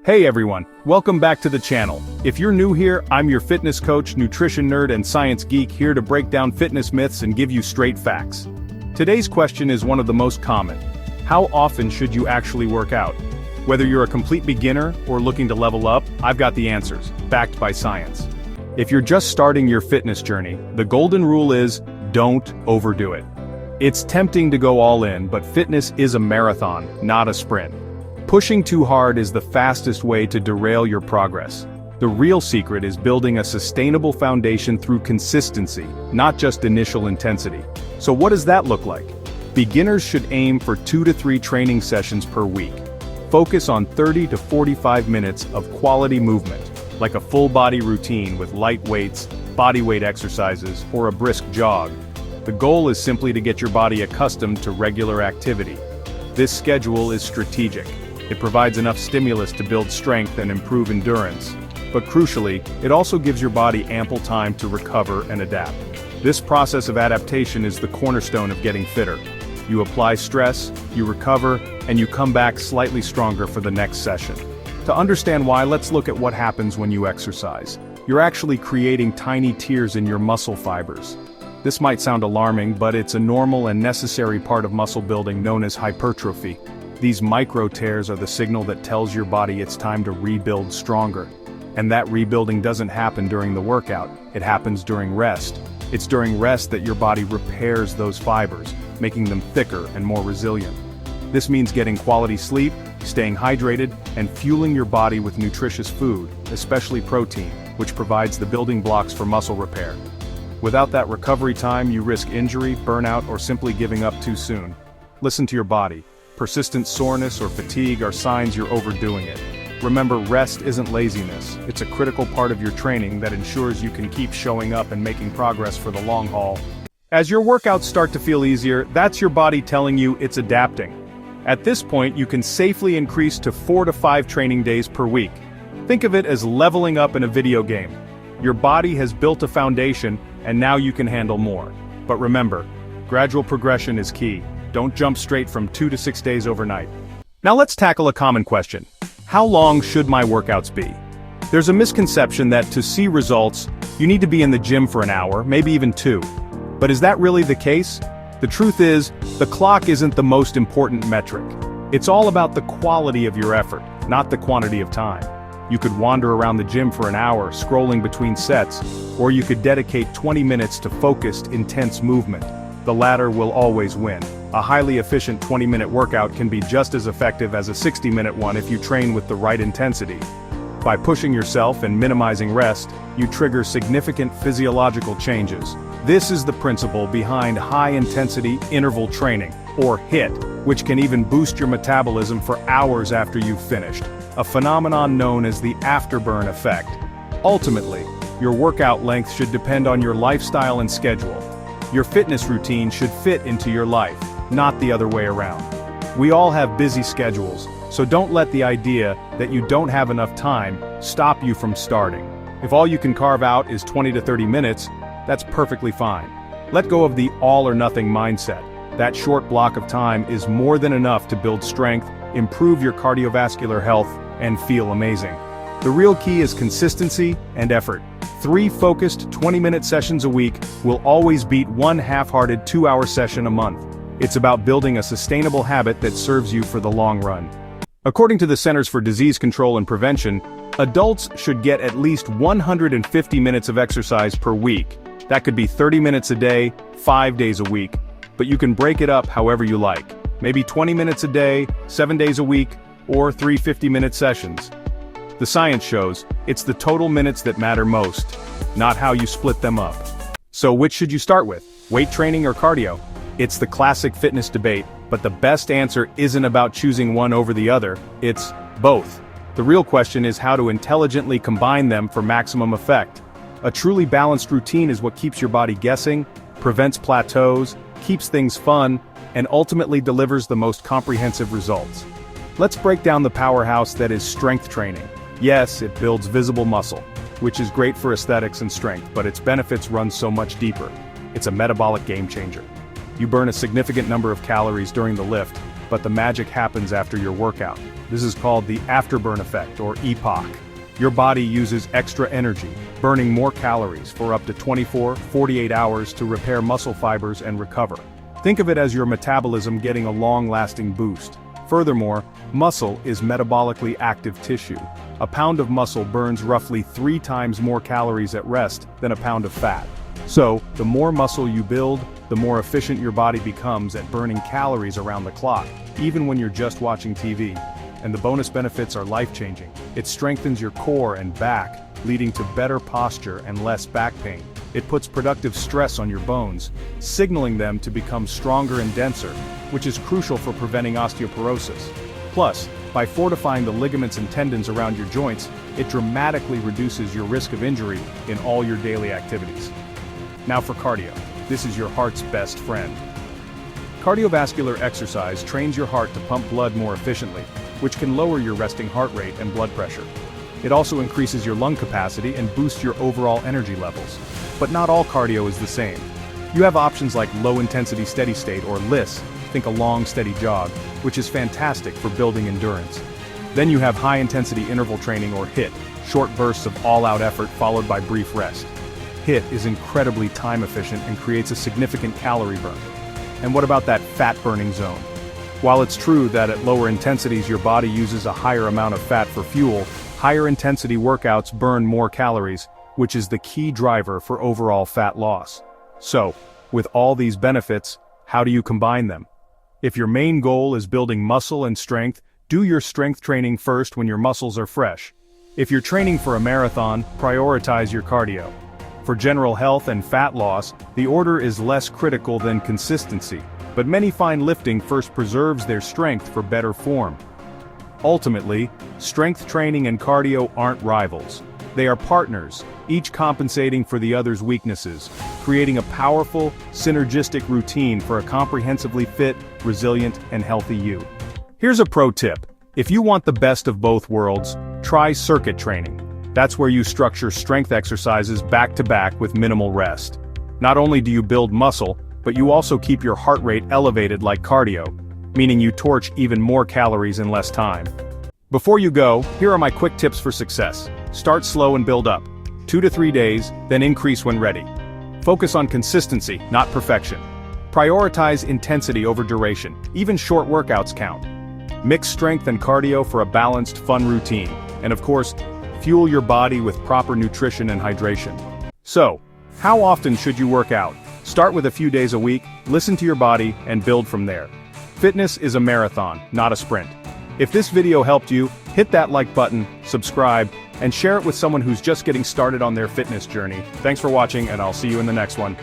Hey everyone, welcome back to the channel. If you're new here, I'm your fitness coach, nutrition nerd, and science geek here to break down fitness myths and give you straight facts. Today's question is one of the most common. How often should you actually work out? Whether you're a complete beginner or looking to level up, I've got the answers, backed by science. If you're just starting your fitness journey, the golden rule is, don't overdo it. It's tempting to go all in, but fitness is a marathon, not a sprint. Pushing too hard is the fastest way to derail your progress. The real secret is building a sustainable foundation through consistency, not just initial intensity. So what does that look like? Beginners should aim for 2 to 3 training sessions per week. Focus on 30 to 45 minutes of quality movement, like a full-body routine with light weights, bodyweight exercises, or a brisk jog. The goal is simply to get your body accustomed to regular activity. This schedule is strategic. It provides enough stimulus to build strength and improve endurance. But crucially, it also gives your body ample time to recover and adapt. This process of adaptation is the cornerstone of getting fitter. You apply stress, you recover, and you come back slightly stronger for the next session. To understand why, let's look at what happens when you exercise. You're actually creating tiny tears in your muscle fibers. This might sound alarming, but it's a normal and necessary part of muscle building known as hypertrophy. These micro tears are the signal that tells your body it's time to rebuild stronger. And that rebuilding doesn't happen during the workout, it happens during rest. It's during rest that your body repairs those fibers, making them thicker and more resilient. This means getting quality sleep, staying hydrated, and fueling your body with nutritious food, especially protein, which provides the building blocks for muscle repair. Without that recovery time, you risk injury, burnout, or simply giving up too soon. Listen to your body. Persistent soreness or fatigue are signs you're overdoing it. Remember, rest isn't laziness, it's a critical part of your training that ensures you can keep showing up and making progress for the long haul. As your workouts start to feel easier, that's your body telling you it's adapting. At this point, you can safely increase to 4 to 5 training days per week. Think of it as leveling up in a video game. Your body has built a foundation, and now you can handle more. But remember, gradual progression is key. Don't jump straight from 2 to 6 days overnight. Now let's tackle a common question. How long should my workouts be? There's a misconception that to see results, you need to be in the gym for an hour, maybe even 2. But is that really the case? The truth is, the clock isn't the most important metric. It's all about the quality of your effort, not the quantity of time. You could wander around the gym for an hour, scrolling between sets, or you could dedicate 20 minutes to focused, intense movement. The latter will always win. A highly efficient 20-minute workout can be just as effective as a 60-minute one if you train with the right intensity. By pushing yourself and minimizing rest, you trigger significant physiological changes. This is the principle behind high-intensity interval training, or HIIT, which can even boost your metabolism for hours after you've finished, a phenomenon known as the afterburn effect. Ultimately, your workout length should depend on your lifestyle and schedule. Your fitness routine should fit into your life, not the other way around. We all have busy schedules, so don't let the idea that you don't have enough time stop you from starting. If all you can carve out is 20 to 30 minutes, that's perfectly fine. Let go of the all-or-nothing mindset. That short block of time is more than enough to build strength, improve your cardiovascular health, and feel amazing. The real key is consistency and effort. 3 focused 20-minute sessions a week will always beat one half-hearted 2-hour session a month. It's about building a sustainable habit that serves you for the long run. According to the Centers for Disease Control and Prevention, adults should get at least 150 minutes of exercise per week. That could be 30 minutes a day, 5 days a week, but you can break it up however you like. Maybe 20 minutes a day, 7 days a week, or 3 50-minute sessions. The science shows, it's the total minutes that matter most, not how you split them up. So which should you start with, weight training or cardio? It's the classic fitness debate, but the best answer isn't about choosing one over the other, it's both. The real question is how to intelligently combine them for maximum effect. A truly balanced routine is what keeps your body guessing, prevents plateaus, keeps things fun, and ultimately delivers the most comprehensive results. Let's break down the powerhouse that is strength training. Yes, it builds visible muscle, which is great for aesthetics and strength, but its benefits run so much deeper. It's a metabolic game changer. You burn a significant number of calories during the lift, but the magic happens after your workout. This is called the afterburn effect, or EPOC. Your body uses extra energy, burning more calories for up to 24-48 hours to repair muscle fibers and recover. Think of it as your metabolism getting a long-lasting boost. Furthermore, muscle is metabolically active tissue. A pound of muscle burns roughly 3 times more calories at rest than a pound of fat. So, the more muscle you build, the more efficient your body becomes at burning calories around the clock, even when you're just watching TV. And the bonus benefits are life-changing. It strengthens your core and back, leading to better posture and less back pain. It puts productive stress on your bones, signaling them to become stronger and denser, which is crucial for preventing osteoporosis. Plus, by fortifying the ligaments and tendons around your joints, it dramatically reduces your risk of injury in all your daily activities. Now for cardio. This is your heart's best friend. Cardiovascular exercise trains your heart to pump blood more efficiently, which can lower your resting heart rate and blood pressure. It also increases your lung capacity and boosts your overall energy levels. But not all cardio is the same. You have options like low-intensity steady state, or LISS, think a long, steady jog, which is fantastic for building endurance. Then you have high-intensity interval training, or HIIT, short bursts of all-out effort followed by brief rest. HIIT is incredibly time-efficient and creates a significant calorie burn. And what about that fat-burning zone? While it's true that at lower intensities your body uses a higher amount of fat for fuel, higher-intensity workouts burn more calories, which is the key driver for overall fat loss. So, with all these benefits, how do you combine them? If your main goal is building muscle and strength, do your strength training first when your muscles are fresh. If you're training for a marathon, prioritize your cardio. For general health and fat loss, the order is less critical than consistency, but many find lifting first preserves their strength for better form. Ultimately, strength training and cardio aren't rivals. They are partners, each compensating for the other's weaknesses, creating a powerful, synergistic routine for a comprehensively fit, resilient, and healthy you. Here's a pro tip. If you want the best of both worlds, try circuit training. That's where you structure strength exercises back-to-back with minimal rest. Not only do you build muscle, but you also keep your heart rate elevated like cardio, meaning you torch even more calories in less time. Before you go, here are my quick tips for success. Start slow and build up. 2 to 3 days, then increase when ready. Focus on consistency, not perfection. Prioritize intensity over duration. Even short workouts count. Mix strength and cardio for a balanced, fun routine. And of course, fuel your body with proper nutrition and hydration. So, how often should you work out? Start with a few days a week, listen to your body, and build from there. Fitness is a marathon, not a sprint. If this video helped you, hit that like button, subscribe, and share it with someone who's just getting started on their fitness journey. Thanks for watching, and I'll see you in the next one.